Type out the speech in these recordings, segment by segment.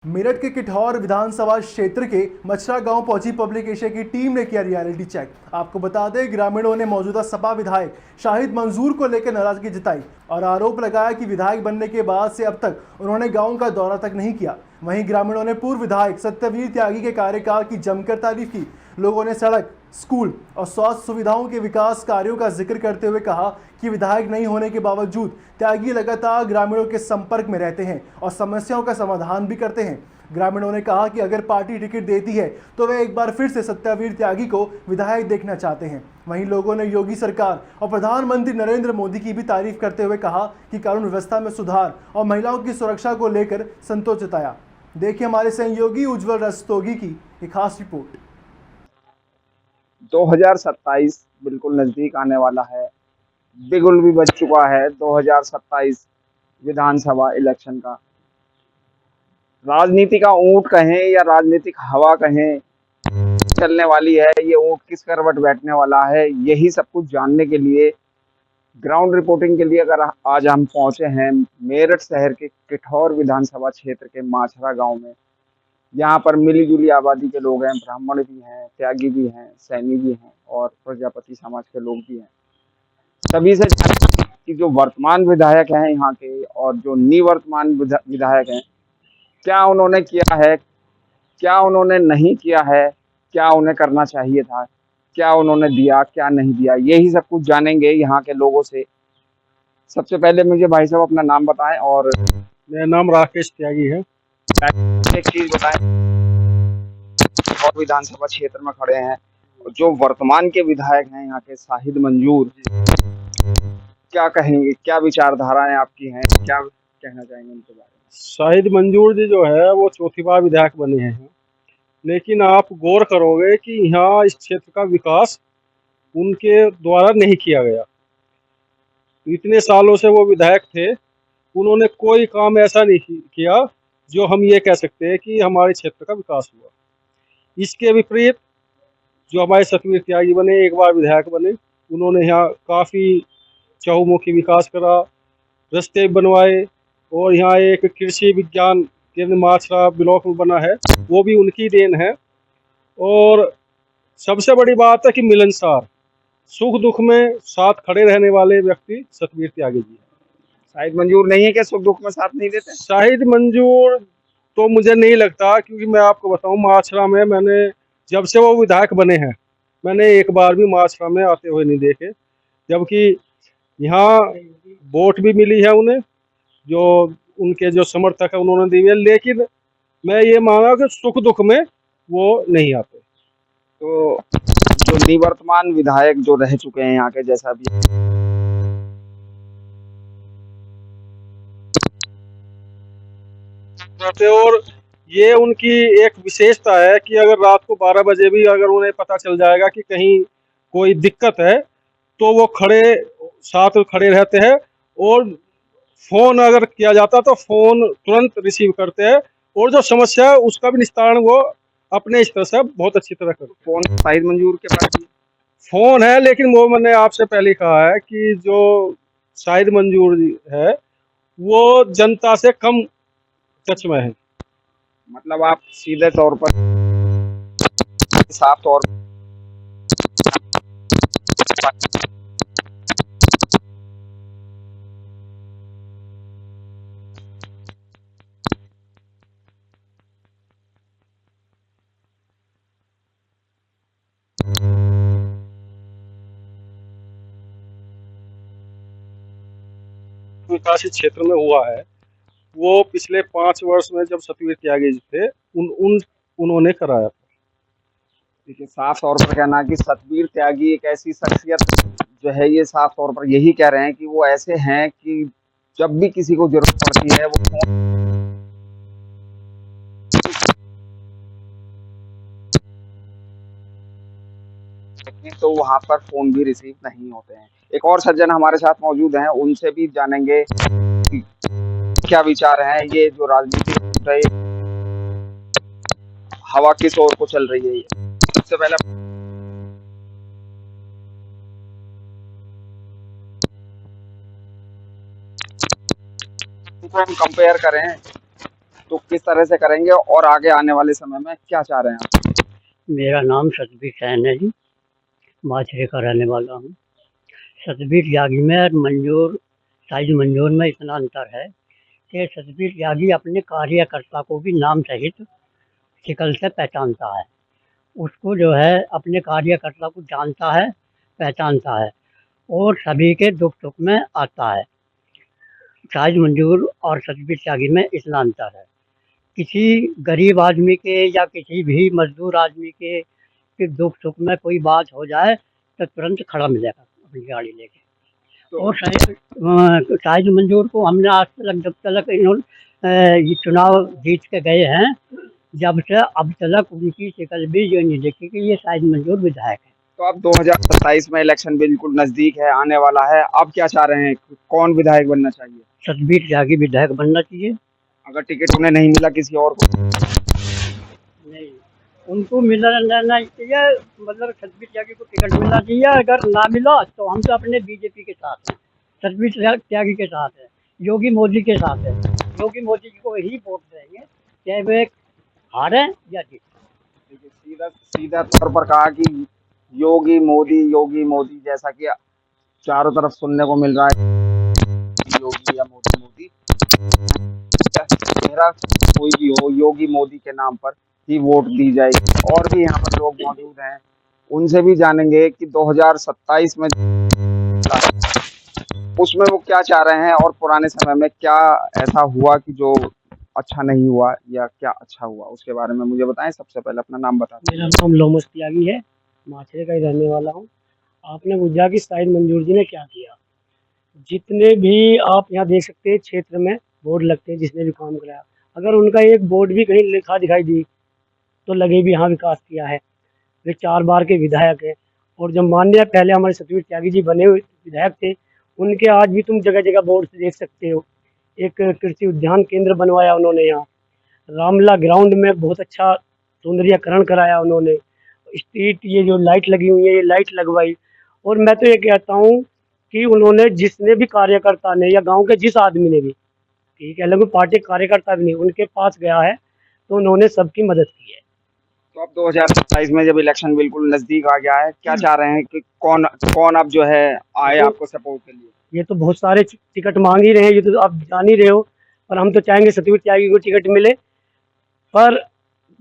मेरठ के किठौर विधानसभा क्षेत्र के मछरा गांव पहुंची पब्लिक एशिया की टीम ने किया रियलिटी चेक। आपको बता दें, ग्रामीणों ने मौजूदा सपा विधायक शाहिद मंजूर को लेकर नाराजगी जताई और आरोप लगाया कि विधायक बनने के बाद से अब तक उन्होंने गांव का दौरा तक नहीं किया। वहीं ग्रामीणों ने पूर्व विधायक सत्यवीर त्यागी के कार्यकाल की जमकर तारीफ की। लोगों ने सड़क, स्कूल और स्वास्थ्य सुविधाओं के विकास कार्यों का जिक्र करते हुए कहा कि विधायक नहीं होने के बावजूद त्यागी लगातार ग्रामीणों के संपर्क में रहते हैं और समस्याओं का समाधान भी करते हैं। ग्रामीणों ने कहा कि अगर पार्टी टिकट देती है तो वे एक बार फिर से सत्यवीर त्यागी को विधायक देखना चाहते हैं। वहीं लोगों ने योगी सरकार और प्रधानमंत्री नरेंद्र मोदी की भी तारीफ करते हुए कहा कि कानून व्यवस्था में सुधार और महिलाओं की सुरक्षा को लेकर संतोष जताया। देखिए हमारे सहयोगी उज्जवल रस्तोगी की एक खास रिपोर्ट। 2027 बिल्कुल नजदीक आने वाला है। बिगुल भी बज चुका है 2027 विधानसभा इलेक्शन का। राजनीति का ऊंट कहें या राजनीतिक हवा कहें, चलने वाली है। ये ऊंट किस करवट बैठने वाला है, यही सब कुछ जानने के लिए ग्राउंड रिपोर्टिंग के लिए अगर आज हम पहुंचे हैं मेरठ शहर के किठौर विधानसभा क्षेत्र के माछरा गांव में। यहाँ पर मिली जुली आबादी के लोग हैं, ब्राह्मण भी हैं, त्यागी भी हैं, सैनी भी हैं और प्रजापति समाज के लोग भी हैं। सभी से जानते हैं कि जो वर्तमान विधायक हैं यहाँ के और जो निवर्तमान विधायक हैं, क्या उन्होंने किया है, क्या उन्होंने नहीं किया है, क्या उन्हें करना चाहिए था, क्या उन्होंने दिया, क्या नहीं दिया, यही सब कुछ जानेंगे यहाँ के लोगों से। सबसे पहले मुझे भाई साहब अपना नाम बताएं। और मेरा नाम राकेश त्यागी है। एक चीज बताएं, और विधानसभा क्षेत्र में खड़े हैं जो वर्तमान के विधायक हैं यहाँ के शाहिद मंजूर, क्या कहेंगे, क्या विचारधाराएं आपकी हैं, क्या कहना चाहेंगे उनके बारे में? शाहिद मंजूर जी जो है वो चौथी बार विधायक बने हैं, लेकिन आप गौर करोगे कि यहाँ इस क्षेत्र का विकास उनके द्वारा नहीं किया गया। इतने सालों से वो विधायक थे, उन्होंने कोई काम ऐसा नहीं किया जो हम ये कह सकते हैं कि हमारे क्षेत्र का विकास हुआ। इसके विपरीत जो हमारे सतवीर त्यागी बने, एक बार विधायक बने, उन्होंने यहाँ काफ़ी चहुमुखी विकास करा, रास्ते बनवाए और यहाँ एक कृषि विज्ञान केंद्र माछरा ब्लॉक में बना है, वो भी उनकी देन है। और सबसे बड़ी बात है कि मिलनसार, सुख दुख में साथ खड़े रहने वाले व्यक्ति सतवीर त्यागी जी हैं। शाहिद मंजूर नहीं है क्या सुख दुख में साथ नहीं देते? शाहिद मंजूर तो मुझे नहीं लगता, क्योंकि मैं आपको बताऊं, माछरा में मैंने जब से वो विधायक बने हैं मैंने एक बार भी माछरा में आते हुए नहीं देखे, जबकि यहाँ वोट भी मिली है उन्हें, जो उनके जो समर्थक है उन्होंने दी है, लेकिन मैं ये माना कि सुख दुख में वो नहीं आते। तो जो निवर्तमान विधायक जो रह चुके हैं यहाँ के, जैसा भी और ये उनकी एक विशेषता है कि अगर रात को 12 बजे भी अगर उन्हें पता चल जाएगा कि कहीं कोई दिक्कत है तो वो साथ खड़े रहते हैं, और फोन अगर किया जाता तो फोन तुरंत रिसीव करते हैं, और जो समस्या है उसका भी निस्तारण वो अपने स्तर से बहुत अच्छी तरह करते हैं। फोन शाहिद मंजूर के पास फोन है, लेकिन वो मैंने आपसे पहले कहा है कि जो शाहिद मंजूर है वो जनता से कम टच में है। मतलब आप सीधे तौर पर, साफ तौर विकास इस क्षेत्र में हुआ है वो पिछले 5 वर्ष में जब सतवीर त्यागी जी थे उन्होंने कराया था। देखिए, साफ तौर पर कहना कि सतवीर त्यागी एक ऐसी शख्सियत जो है, ये साफ तौर पर यही कह रहे हैं कि वो ऐसे हैं कि जब भी किसी को जरूरत पड़ती है वो फोन, तो वहां पर फोन भी रिसीव नहीं होते हैं। एक और सज्जन हमारे साथ मौजूद हैं, उनसे भी जानेंगे कि क्या विचार हैं। ये जो राजनीति हवा किस ओर को चल रही है, सबसे पहले हम कंपेयर करें तो किस तरह से करेंगे और आगे आने वाले समय में क्या चाह रहे हैं आप? मेरा नाम सतबीर सैन है जी, माछरे का रहने वाला हूँ। सतबीर त्यागी में और मंजूर साहिल मंजूर में इतना अंतर है कि सतबीर त्यागी अपने कार्यकर्ता को भी नाम सहित शिकल से पहचानता है। उसको जो है अपने कार्यकर्ता को जानता है, पहचानता है और सभी के दुख सुख में आता है। साहिल मंजूर और सतबीर त्यागी में इतना अंतर है। किसी गरीब आदमी के या किसी भी मजदूर आदमी के दुख सुख में कोई बात हो जाए तो तुरंत खड़ा मिलेगा अपनी गाड़ी लेके। तो और साहिल मंजूर को हमने आज तक जब तक इन्होंने ये चुनाव जीत के गए हैं, जब से अब तक उनकी शिकल भी ये नहीं देखी कि ये साहिल मंजूर विधायक है। तो अब 2027 में इलेक्शन बिल्कुल नजदीक है, आने वाला है। अब क्या चाह रहे हैं, कौन विधायक बनना चाहिए? सतबीर त्यागी विधायक बनना चाहिए। अगर टिकट उन्हें नहीं मिला किसी और को? नहीं, उनको मिलना चाहिए, मतलब सतबीर त्यागी को टिकट मिलना चाहिए। अगर ना मिला तो हम तो अपने बीजेपी के साथ हैं, सतबीर त्यागी के साथ है, योगी मोदी के साथ है। योगी मोदी को ही वोट देंगे, चाहे वे हारे या जीते। देखिए, सीधा सीधा तौर पर कहा कि योगी मोदी, जैसा कि चारों तरफ सुनने को मिल रहा है, योगी या मोदी। मेरा कोई भी हो, योगी मोदी के नाम पर ही वोट दी जाएगी। और भी यहाँ पर लोग मौजूद हैं, उनसे भी जानेंगे कि 2027 में उसमें वो क्या चाह रहे हैं और पुराने समय में क्या ऐसा हुआ कि जो अच्छा नहीं हुआ या क्या अच्छा हुआ, उसके बारे में मुझे बताएं। सबसे पहले अपना नाम बता दें। मेरा नाम लोमस त्यागी है, माछरे का ही रहने वाला हूँ। आपने पूछा कि साहिल मंजूर जी ने क्या किया। जितने भी आप यहाँ देख सकते हैं क्षेत्र में बोर्ड लगते हैं, जिसने भी काम कराया, अगर उनका एक बोर्ड भी कहीं लिखा दिखाई दी तो लगे भी हाँ विकास किया है। वे 4 बार के विधायक हैं और जब माननीय पहले हमारे सतबीर त्यागी जी बने हुए विधायक थे, उनके आज भी तुम जगह जगह बोर्ड से देख सकते हो। एक कृषि उद्यान केंद्र बनवाया उन्होंने, यहाँ रामला ग्राउंड में बहुत अच्छा सौंदर्यकरण कराया उन्होंने। स्ट्रीट ये जो लाइट लगी हुई है, ये लाइट लगवाई। और मैं तो ये कहता हूँ कि उन्होंने जिसने भी कार्यकर्ता ने या गांव के जिस आदमी ने भी, ठीक है, लगभग पार्टी कार्यकर्ता भी नहीं, उनके पास गया है तो उन्होंने सबकी मदद की है। तो अब 2027 में जब इलेक्शन बिल्कुल नजदीक आ गया है, क्या चाह रहे हैं कि कौन अब जो है आए आपको सपोर्ट के लिए? ये तो बहुत सारे टिकट मांग ही रहे हैं, ये तो आप जान ही रहे हो, पर हम तो चाहेंगे सतबीर त्यागी को टिकट मिले। पर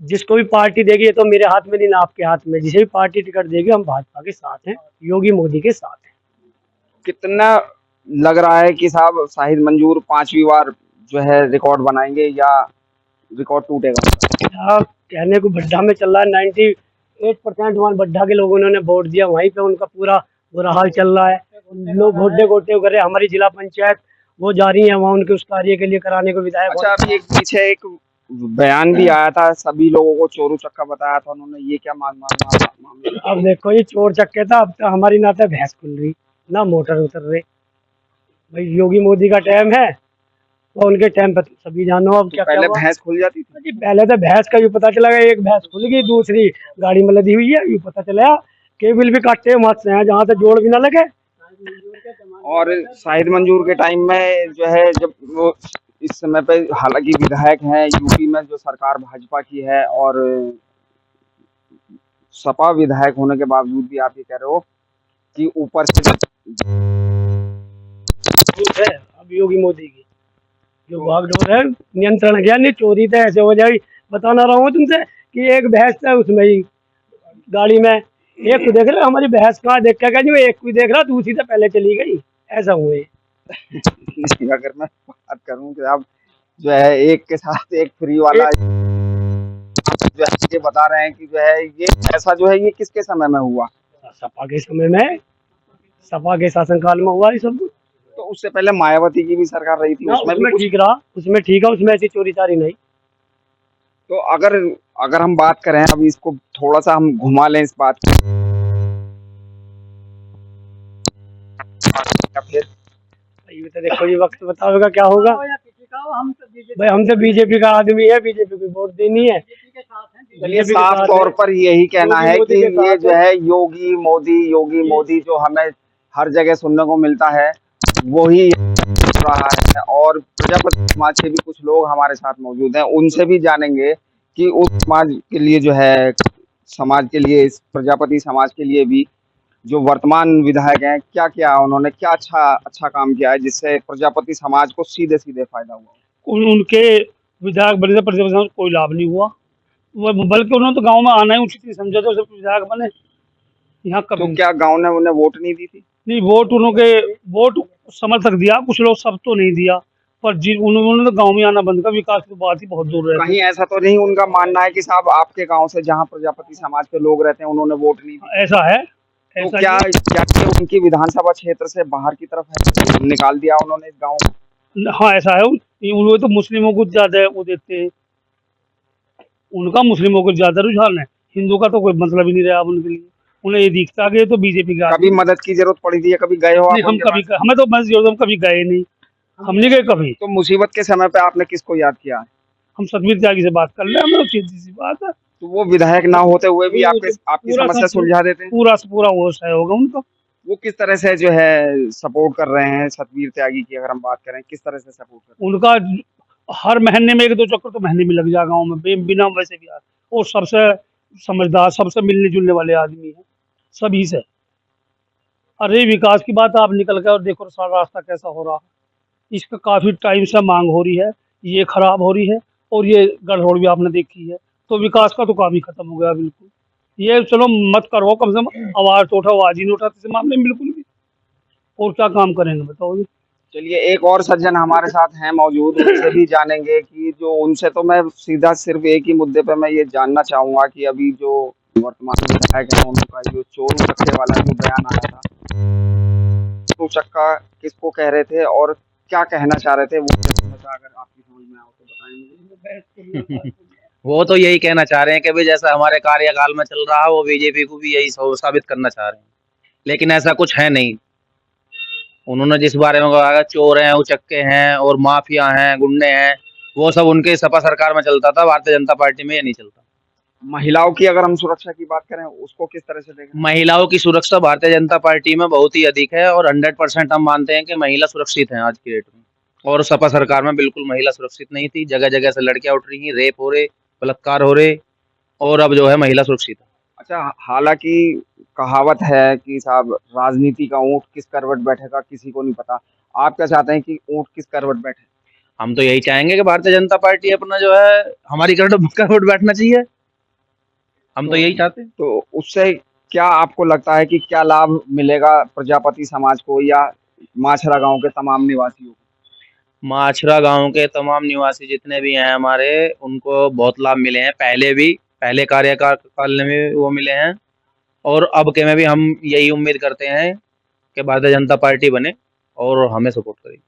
जिसको भी पार्टी देगी, ये तो मेरे हाथ में नहीं ना आपके हाथ में, जिसे भी पार्टी टिकट देगी हम भाजपा के साथ हैं, योगी मोदी के साथ हैं। कितना लग रहा है कि साहब साहिल मंजूर 5वीं बार जो है रिकॉर्ड बनाएंगे या रिकॉर्ड टूटेगा? क्या कहने को बड्ढा में चल रहा है, 98% वहाँ बड्ढा के लोगों ने वोट दिया, वहीं पे उनका पूरा बुरा हाल चल रहा है। लोग गोटे गोटे कर रहे, हमारी जिला पंचायत वो जा रही है वहाँ उनके उस कार्य के लिए कराने को विधायक। अच्छा, अभी एक पीछे एक बयान भी आया था, सभी लोगों को चोरू चक्का बताया था उन्होंने, ये क्या मामला? अब देखो, ये चोर चक्के था, अब तो हमारी ना तो भैंस खुल रही ना मोटर उतर रहे। भाई योगी मोदी का टाइम है तो उनके टाइम पर सभी जानो। अब क्या पहले भैंस खुल जाती थी? जी पहले तो भैंस का भी पता चला, एक भैंस खुल गई, दूसरी गाड़ी में लदी हुई है, ये पता चला केबल भी काटते मत से हैं जहाँ तक जोड़ भी ना लगे। और साहिल मंजूर के टाइम में जो है, जब वो इस समय पे हालांकि विधायक हैं, यूपी में जो सरकार भाजपा की है और सपा विधायक होने के बावजूद भी आप ये कह रहे हो कि ऊपर से है अब योगी मोदी की जो भागडोर है, नियंत्रण गया नहीं, चोरी तो ऐसे हो जाएगी। बता ना रहा हूँ तुमसे कि एक भैंस है उसमें ही गाड़ी में, एक को देख रहा, हमारी भैंस कहाँ देख के गई, एक को देख रहा, दूसरी तो पहले चली गई, ऐसा हुए। अगर मैं बात करूं कि आप जो है एक के साथ एक फ्री वाला जो है ये बता रहे हैं कि जो है ये ऐसा जो है ये किसके समय में हुआ? सपा के समय में, सपा के शासनकाल में हुआ ये सब कुछ। तो उससे पहले मायावती की भी सरकार रही थी, उसमें भी ठीक रहा, उसमें ठीक है, उसमें ऐसी चोरी चारी नहीं। तो अगर हम बात करें, अब इसको थोड़ा सा हम घुमा लें इस बात को, फिर ये तो देखो, ये वक्त बताओगा क्या होगा। भाई हम तो बीजेपी का आदमी है, बीजेपी को वोट देनी है। चलिए, साफ तौर पर यही कहना है कि ये जो है योगी मोदी जो हमें हर जगह सुनने को मिलता है, वही हो रहा है। और प्रजापति समाज के भी कुछ लोग हमारे साथ मौजूद हैं, उनसे भी जानेंगे कि उस समाज के लिए जो है, समाज के लिए, इस प्रजापति समाज के लिए भी जो वर्तमान विधायक हैं, क्या किया उन्होंने, क्या अच्छा अच्छा काम किया है जिससे प्रजापति समाज को सीधे सीधे फायदा हुआ। उनके विधायक बनने से प्रजापति समाज को कोई लाभ नहीं हुआ, बल्कि उन्होंने तो गांव में आना ही उचित नहीं समझा, तो सिर्फ विधायक बने यहाँ तो कभी क्या गांव ने उन्हें वोट नहीं दी थी? नहीं। वोट उन्होंने वोट समर्थक दिया, कुछ लोग, सब तो नहीं दिया, पर जिन उन्होंने तो गांव में आना बंद कर, विकास की बात ही बहुत दूर रहती कहीं ऐसा तो नहीं उनका मानना है कि साहब आपके गांव से जहां प्रजापति समाज के लोग रहते हैं उन्होंने वोट नहीं दी? है। ऐसा है, तो ऐसा क्या ही क्या ये उनकी विधानसभा क्षेत्र से बाहर की तरफ है, निकाल दिया उन्होंने इस गांव को? है। हाँ ऐसा है, उन्होंने तो मुस्लिमों को ज्यादा वो देते हैं, उनका मुस्लिमों को ज्यादा रुझान है, हिंदू का तो कोई मतलब ही नहीं रहा अब उनके लिए। उन्हें ये दिखता कि ये तो बीजेपी का कभी मदद की जरूरत पड़ी थी या कभी गए हो नहीं, आप हम उनके कभी पास? हमें तो बस हम कभी गए नहीं, हम नहीं गए कभी। तो मुसीबत के समय पे आपने किसको याद किया? हम सतबीर त्यागी से बात कर ले, हमें तो सीधी सी बात है। तो वो विधायक ना होते हुए भी वो आपकी तो आपकी समस्या सुलझा देते हैं। पूरा पूरा वो सहयोग होगा उनका। वो किस तरह से जो है सपोर्ट कर रहे हैं सतबीर त्यागी की, अगर हम बात करें किस तरह से सपोर्ट कर रहे उनका हर महीने में 1-2 चक्कर तो महीने में लग जाएगा गाँव में, बिना वैसे भी यार। और सबसे समझदार, सबसे मिलने जुलने वाले आदमी है सभी से। अरे विकास की बात आप निकल के और देखो सारा रास्ता कैसा हो रहा है, इसका काफी टाइम से मांग हो रही है, ये खराब हो रही है, और ये गड़बड़ भी आपने देखी है, तो विकास का तो काम ही खत्म हो गया बिल्कुल। ये चलो मत करो, कम से कम आवाज तो उठाओ, आवाज ही नहीं उठाते इस मामले में बिल्कुल भी, और क्या काम करेंगे बताओ ये। चलिए, एक और सज्जन हमारे साथ हैं मौजूद, उनसे भी जानेंगे कि जो उनसे तो मैं सीधा सिर्फ एक ही मुद्दे पे मैं ये जानना चाहूंगा कि अभी जो वर्तमान विधायक है उनका जो चोर उचक्के वाला जो बयान आया था, चोर उचक्का किसको कह रहे थे और क्या कहना चाह रहे थे, वो थोड़ा सा अगर आपकी समझ में आओ तो बताएंगे। वो तो यही कहना चाह रहे हैं कि भाई जैसा हमारे कार्यकाल में चल रहा है वो बीजेपी को भी यही साबित करना चाह रहे हैं, लेकिन ऐसा कुछ है नहीं। उन्होंने जिस बारे में कहा चोर हैं, उचक्के हैं और माफिया हैं, गुंडे हैं, वो सब उनके सपा सरकार में चलता था, भारतीय जनता पार्टी में ये नहीं चलता। महिलाओं की अगर हम सुरक्षा की बात करें उसको किस तरह से देखें? महिलाओं की सुरक्षा भारतीय जनता पार्टी में बहुत ही अधिक है और 100% हम मानते हैं कि महिला सुरक्षित हैं आज की डेट में। और सपा सरकार में बिल्कुल महिला सुरक्षित नहीं थी, जगह जगह से लड़कियां उठ रही हैं, रेप हो रहे, बलात्कार हो रहे, और अब जो है महिला सुरक्षित है। अच्छा, हालांकि कहावत है कि साहब राजनीति का ऊंट किस करवट बैठेगा किसी को नहीं पता। आप क्या चाहते हैं कि ऊंट किस करवट बैठे? हम तो यही चाहेंगे कि भारतीय जनता पार्टी अपना जो है हमारी करवट बैठना चाहिए, हम तो यही चाहते हैं। तो उससे क्या आपको लगता है कि क्या लाभ मिलेगा प्रजापति समाज को या माछरा गांव के तमाम निवासियों को? माछरा गांव के तमाम निवासी जितने भी हैं हमारे, उनको बहुत लाभ मिले हैं, पहले भी, पहले कार्यकाल में वो मिले हैं, और अब के में भी हम यही उम्मीद करते हैं कि भारतीय जनता पार्टी बने और हमें सपोर्ट करेगी।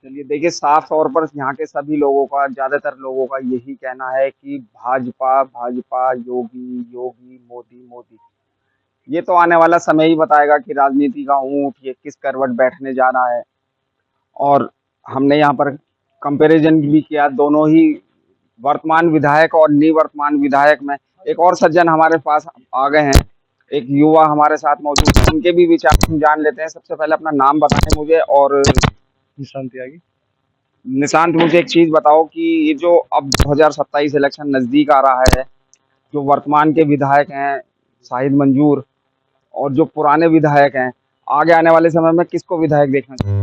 चलिए, देखिए, साफ तौर पर यहाँ के सभी लोगों का, ज्यादातर लोगों का यही कहना है कि भाजपा भाजपा, योगी योगी, मोदी मोदी। ये तो आने वाला समय ही बताएगा कि राजनीति का ऊंट ये किस करवट बैठने जा रहा है। और हमने यहाँ पर कंपैरिजन भी किया दोनों ही वर्तमान विधायक और निवर्तमान विधायक में। एक और सज्जन हमारे पास आ गए हैं, एक युवा हमारे साथ मौजूद है, उनके भी विचार हम जान लेते हैं। सबसे पहले अपना नाम बताएं मुझे। और निशांत त्यागी। निशांत, मुझे एक चीज बताओ कि ये जो अब 2027 इलेक्शन नजदीक आ रहा है, जो वर्तमान के विधायक हैं शाहिद मंजूर और जो पुराने विधायक हैं, आगे आने वाले समय में किसको विधायक देखना चाहिए?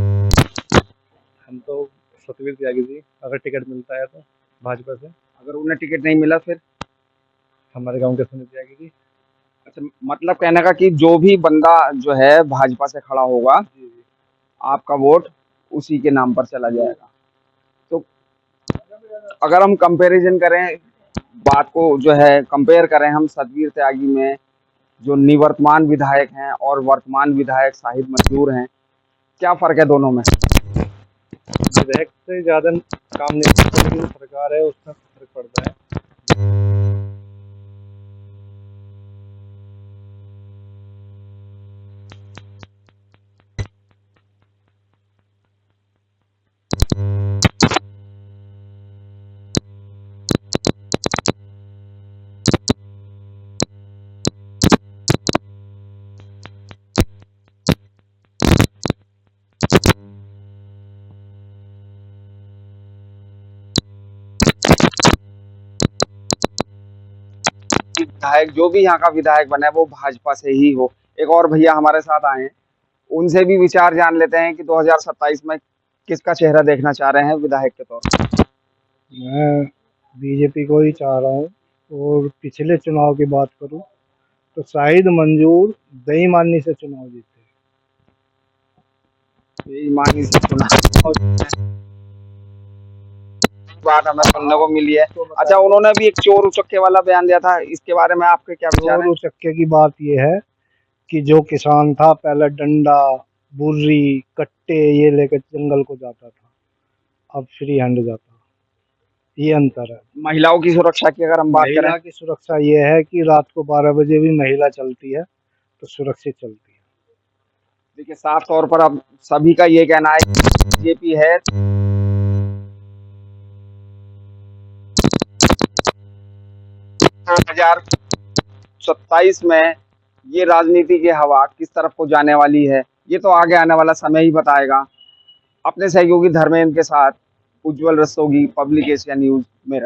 हम तो सतबीर त्यागी जी, अगर टिकट मिलता है तो भाजपा से। अगर उन्हें टिकट नहीं मिला फिर? हमारे गांव के सुनील त्यागी जी। अच्छा, मतलब कहने का कि जो भी बंदा जो है भाजपा से खड़ा होगा, आपका वोट उसी के नाम पर चला जाएगा। तो अगर हम कंपैरिजन करें, बात को जो है कंपेयर करें हम सतबीर त्यागी में जो निवर्तमान विधायक हैं और वर्तमान विधायक शाहिद मंजूर हैं, क्या फर्क है दोनों में? विधायक से ज़्यादा काम नहीं करता, लेकिन सरकार है उसमें फर्क पड़ता है। विधायक जो भी यहाँ का विधायक बना है वो भाजपा से ही हो। एक और भैया हमारे साथ आए हैं, उनसे भी विचार जान लेते हैं कि 2027 में किसका चेहरा देखना चाह रहे हैं विधायक के तौर पर। मैं बीजेपी को ही चाह रहा हूँ। और पिछले चुनाव की बात करूँ तो शाहिद मंजूर बेईमानी से चुनाव जीते। बेईमानी से चुनाव बात हमें सुनने को मिली है। अच्छा, उन्होंने भी एक चोर उचक्के वाला बयान दिया था, इसके बारे में आपके क्या विचार चोर हैं? उचक्के की बात यह है कि जो किसान था पहले डंडा, बुर्री, कट्टे ये लेकर जंगल को जाता था, अब फ्री हैंड जाता। ये अंतर है। महिलाओं की सुरक्षा की अगर हम बात करें, महिला की सुरक्षा ये है कि रात को 12 बजे भी महिला चलती है तो सुरक्षित चलती है। देखिए साफ तौर पर अब सभी का ये कहना है बीजेपी है 2027 में ये राजनीति की हवा किस तरफ को जाने वाली है, ये तो आगे आने वाला समय ही बताएगा। अपने सहयोगी धर्मेंद्र के साथ उज्जवल रस्तोगी, पब्लिक एशिया न्यूज में।